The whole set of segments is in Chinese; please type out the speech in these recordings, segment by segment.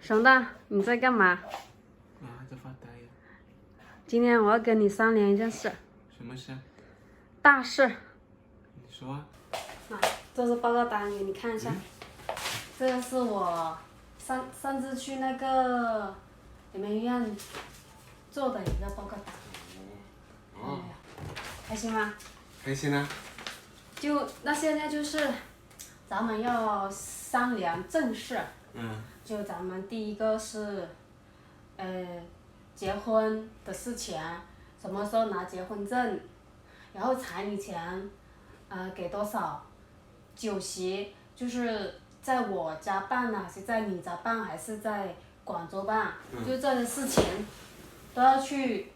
熊大，你在干嘛？在发呆呀。今天我要跟你商量一件事。什么事？大事。你说啊。这是报告单，给你看一下。这个是我上次去那个你们医院做的一个报告单。哦。开心吗？开心啊。那现在就是咱们要商量正事。就咱们第一个是，结婚的事情，什么时候拿结婚证，然后彩礼钱，给多少，酒席就是在我家办呢，还是在你家办，还是在广州办？就这些事情都要去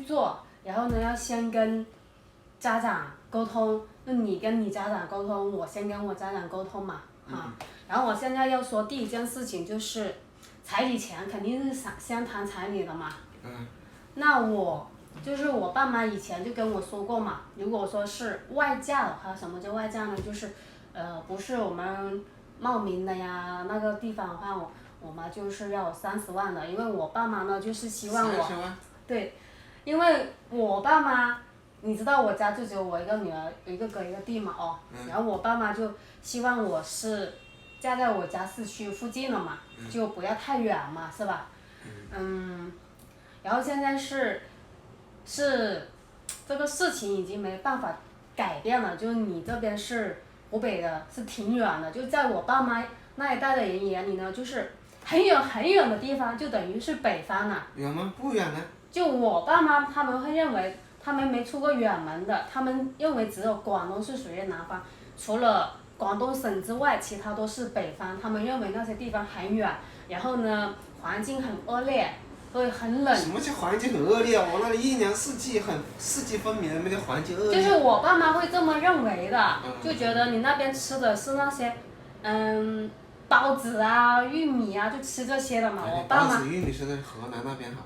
做，然后呢要先跟家长沟通，那你跟你家长沟通，我先跟我家长沟通嘛，然后我现在要说第一件事情就是彩礼钱肯定是先谈彩礼的嘛。那我爸妈以前就跟我说过嘛，如果说是外嫁的话，什么叫外嫁呢？就是不是我们茂名的呀那个地方的话，我妈就是要30万的，因为我爸妈呢就是希望我30万。对，因为我爸妈，你知道我家就只有我一个女儿，有一个哥一个弟嘛然后我爸妈就希望我是嫁在我家市区附近了嘛，就不要太远嘛，是吧？然后现在是这个事情已经没办法改变了，就你这边是湖北的，是挺远的，就在我爸妈那一代的人眼里呢，就是很远很远的地方，就等于是北方了。远吗？不远呢。就我爸妈他们会认为，他们没出过远门的，他们认为只有广东是属于南方，除了广东省之外，其他都是北方。他们认为那些地方很远，然后呢，环境很恶劣，会很冷。什么叫环境很恶劣？我那里一年四季四季分明，什么叫环境恶劣？就是我爸妈会这么认为的，就觉得你那边吃的是那些，包子啊、玉米啊，就吃这些的嘛。我爸妈。包子、玉米是在河南那边好。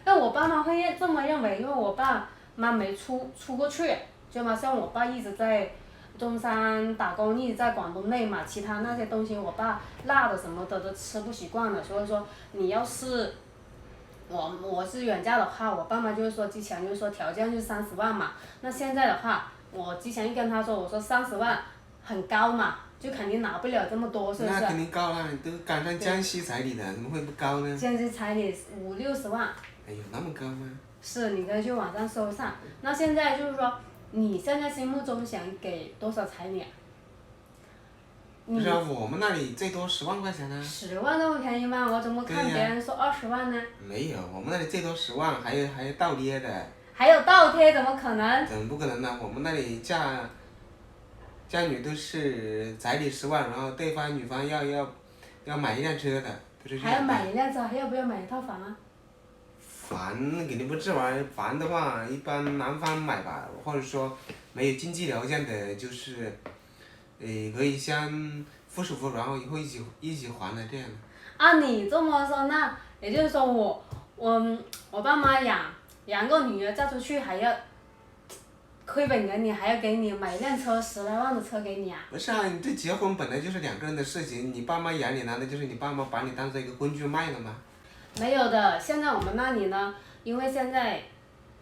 但我爸妈会这么认为，因为我爸妈没出过去，就嘛像我爸一直在中山打工，一直在广东内嘛，其他那些东西我爸辣的什么的都吃不习惯了，所以说你要是我是远嫁的话，我爸妈就是说之前就是说条件就30万嘛，那现在的话，我之前一跟他说，我说30万很高嘛，就肯定拿不了这么多，是不是？那肯定高了，都赶上江西彩礼的，怎么会不高呢？江西彩礼50-60万。哎呦，那么高吗？是，你可以去网上搜上。那现在就是说，你现在心目中想给多少彩礼？不是啊，我们那里最多10万块钱呢。10万那么便宜吗？我怎么看别人说20万呢？没有，我们那里最多10万，还有倒贴的。还有倒贴，怎么可能？怎么不可能呢？我们那里嫁女都是彩礼10万，然后对方女方要买一辆车的，都是这样的。还要买一辆车，还要不要买一套房啊？房肯定不置玩，房的话一般男方买吧，或者说没有经济条件的，就是可以先付首付，然后以后一起还的这样的。按你这么说，那也就是说我爸妈养个女儿嫁出去还要亏本给你，还要给你买一辆车，10来万的车给你啊？不是啊，你这结婚本来就是2个人的事情，你爸妈养你，难道就是你爸妈把你当做一个工具卖了吗？没有的，现在我们那里呢，因为现在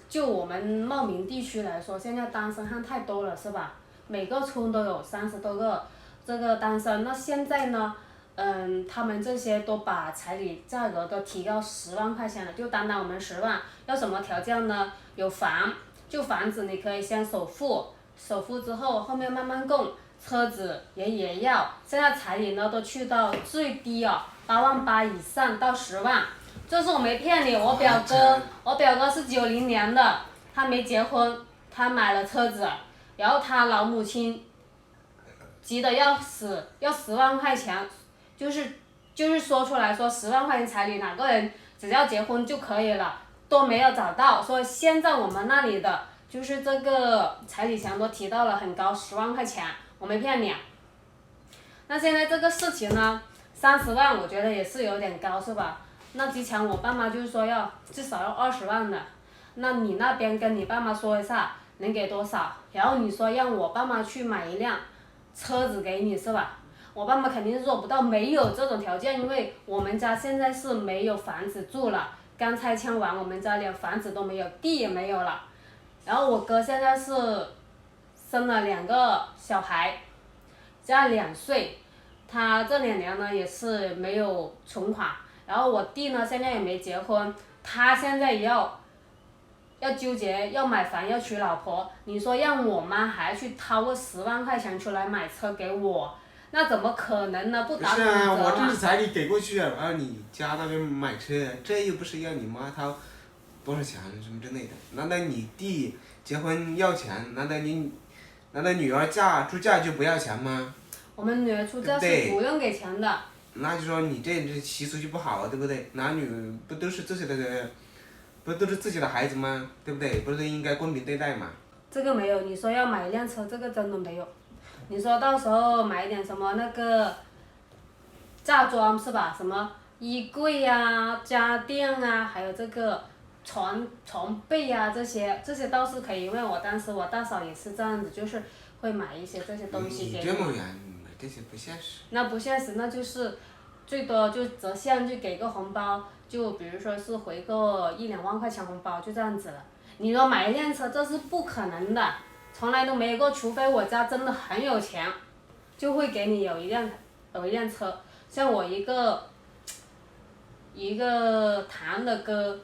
就我们茂名地区来说，现在单身汉太多了，是吧？每个村都有30多个这个单身。那现在呢，他们这些都把彩礼价格都提高10万块钱了，就单单我们10万，要什么条件呢？有房，就房子你可以先首付之后后面慢慢供，车子也要。现在彩礼呢都去到最低8万8以上到10万。这是我没骗你，我表哥是90年的，他没结婚，他买了车子，然后他老母亲急得要死，要10万块钱，就是说出来说10万块钱彩礼，哪个人只要结婚就可以了，都没有找到，所以现在我们那里的就是这个彩礼钱都提到了很高，10万块钱，我没骗你。那现在这个事情呢，30万我觉得也是有点高，是吧？那之前我爸妈就是说至少要20万的，那你那边跟你爸妈说一下能给多少，然后你说让我爸妈去买一辆车子给你，是吧？我爸妈肯定是做不到，没有这种条件，因为我们家现在是没有房子住了，刚拆迁完，我们家连房子都没有，地也没有了。然后我哥现在是生了2个小孩，加2岁，他这2年呢也是没有存款。然后我弟呢现在也没结婚，他现在也要纠结要买房要娶老婆，你说让我妈还去掏个10万块钱出来买车给我，那怎么可能呢？不打不是啊，骨折嘛。我这是彩礼给过去，然后你家那边买车，这又不是要你妈掏多少钱什么之类的。难道你弟结婚要钱？难道女儿出嫁就不要钱吗？我们女儿出嫁是不用给钱的。那就说你这习俗就不好了，对不对？男女不都是自己的孩子吗？对不对？不是应该公平对待吗？这个没有，你说要买一辆车，这个真的没有。你说到时候买一点什么那个嫁妆是吧？什么衣柜呀、家电啊，还有这个床被呀、这些倒是可以，因为我当时我大嫂也是这样子，就是会买一些这些东西给你这么远，这些不现实。那不现实，那就是最多就折现就给个红包，就比如说是回个1-2万块钱红包，就这样子了。你说买一辆车，这是不可能的，从来都没有过，除非我家真的很有钱，就会给你有一辆车。像我一个堂的哥，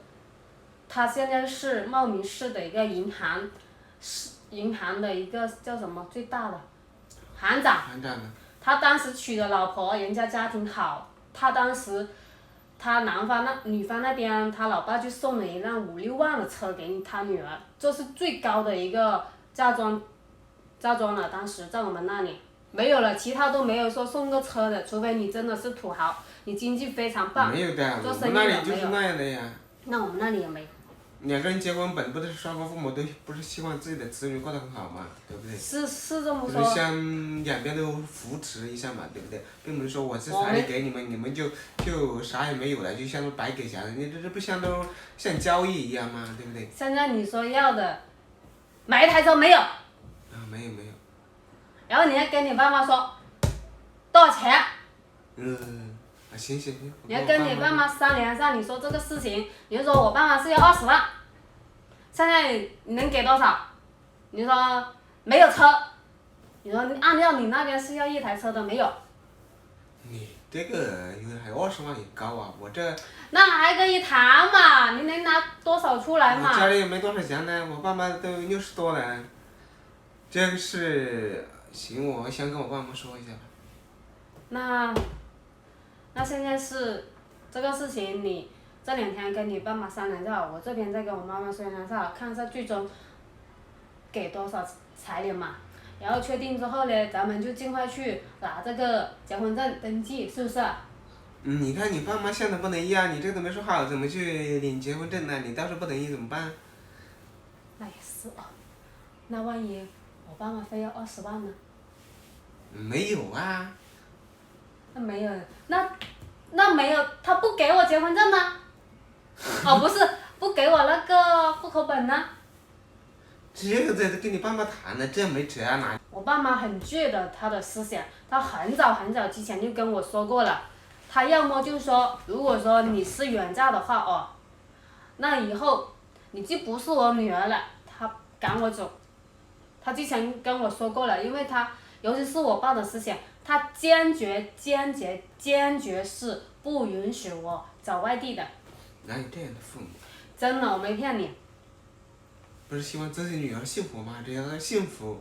他现在是茂名市的一个银行的一个叫什么最大的行长。他当时娶的老婆，人家家庭好，他当时他女方那边，他老爸就送了一辆5-6万的车给他女儿，这是最高的一个嫁妆了。当时在我们那里没有了，其他都没有说送个车的，除非你真的是土豪，你经济非常棒，没有的，做我们那生意的里就是那样的呀。那我们那里也没有。2个人结婚本不是双方父母都不是希望自己的子女过得很好嘛，对不对？是这么说。就是像2边都扶持一下嘛，对不对？并不是说我是彩礼给你们，你们就啥也没有了，就相当于白给钱，你这不相当像交易一样吗？对不对？现在你说要的，买一台车没有？没有。然后你要跟你爸妈说多少钱？行。你要跟你爸妈商量上，你说这个事情，你就说我爸妈是要20万，现在你能给多少？你说没有车，你说按照你那边是要1台车的没有？你这个还20万也高啊，我这。那还可以谈嘛，你能拿多少出来嘛？我家里也没多少钱呢，我爸妈都60多了，这个是行，我先跟我爸妈说一下吧。那现在是这个事情，你这2天跟你爸妈商量下，我这边再跟我妈妈商量下，看一下最终给多少彩礼嘛。然后确定之后呢，咱们就尽快去拿这个结婚证登记，是不是？你看你爸妈现在不同意啊，你这个都没说好，怎么去领结婚证呢？你到时候不同意怎么办？那也是哦，那万一我爸妈非要20万呢？没有啊。那没有，那没有，他不给我结婚证吗？哦，不是，不给我那个户口本呢？这个在跟你爸妈谈了，这没辙啊，哪？我爸妈很倔的，他的思想，他很早之前就跟我说过了，他要么就说，如果说你是远嫁的话哦，那以后你就不是我女儿了，他赶我走。他之前跟我说过了，因为他尤其是我爸的思想，他坚决是不允许我找外地的。哪有这样的父母？真的，我没骗你。不是希望自己女儿幸福吗？只要她幸福，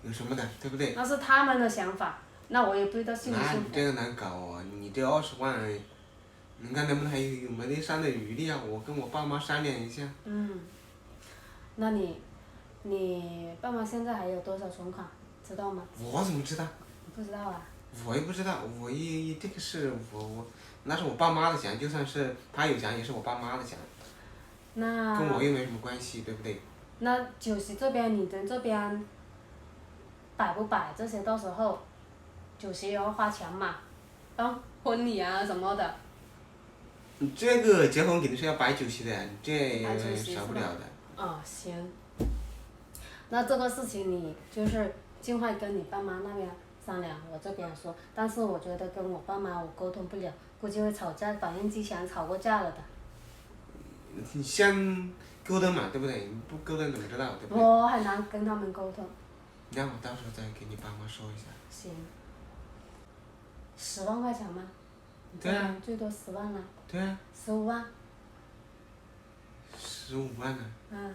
有什么的，对不对？那是他们的想法，那我也不知道幸不幸福。那你这个难搞啊！你这20万，你看能不能还有没得商量余地啊？我跟我爸妈商量一下。那你爸妈现在还有多少存款，知道吗？我怎么知道？你不知道啊？我也不知道，这个是那是我爸妈的钱，就算是他有钱，也是我爸妈的钱。那跟我又没什么关系，对不对？那酒席这边，你们这边摆不摆这些？到时候酒席也要花钱嘛，婚礼啊什么的。这个结婚肯定是要摆酒席的，这少不了的。行。那这个事情你就是尽快跟你爸妈那边商量，我这边说，但是我觉得跟我爸妈我沟通不了，估计会吵架，反正之前吵过架了的。你先沟通嘛，对不对？你不沟通怎么知道，对不对？我很难跟他们沟通。你让我到时候再给你爸妈说一下。行。10万块钱吗？对啊。最多10万了。对啊。15万。15万呢？嗯。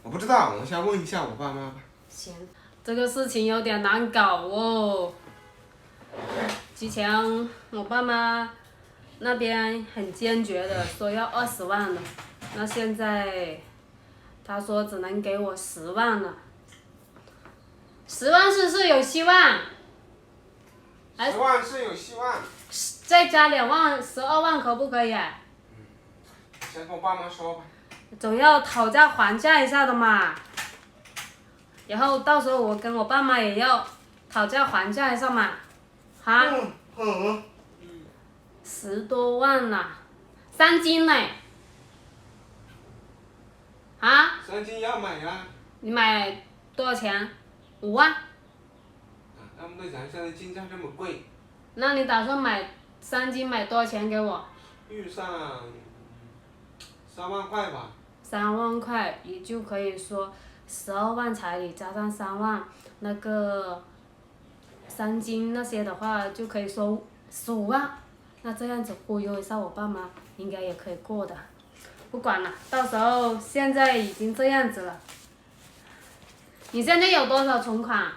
我不知道，我先问一下我爸妈吧。行，这个事情有点难搞哦。之前我爸妈那边很坚决的说要20万了，那现在他说只能给我10万了。10万是不是有希望？10万是有希望。再加2万，12万可不可以？先跟我爸妈说吧。总要讨价还价一下的嘛。然后到时候我跟我爸妈也要讨价还价一下嘛，哈？10多万啦，3斤呢？啊？3斤要买呀。你买多少钱？5万。那么多人现在金价这么贵。那你打算买3斤买多少钱给我？预算3万块吧。3万块，也就可以说12万彩礼加上3万，那个3斤那些的话，就可以说15万。那这样子忽悠一下我爸妈，应该也可以过的。不管了，到时候现在已经这样子了。你现在有多少存款？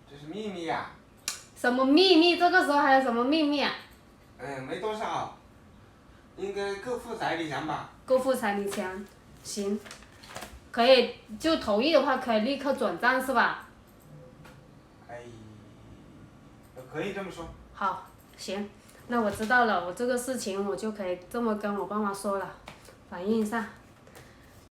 这是秘密呀。什么秘密？这个时候还有什么秘密啊？没多少，应该够付彩礼钱吧。够付彩礼钱，行，可以，就同意的话可以立刻转账是吧？可以这么说。好，行，那我知道了，我这个事情我就可以这么跟我爸妈说了，反映一下。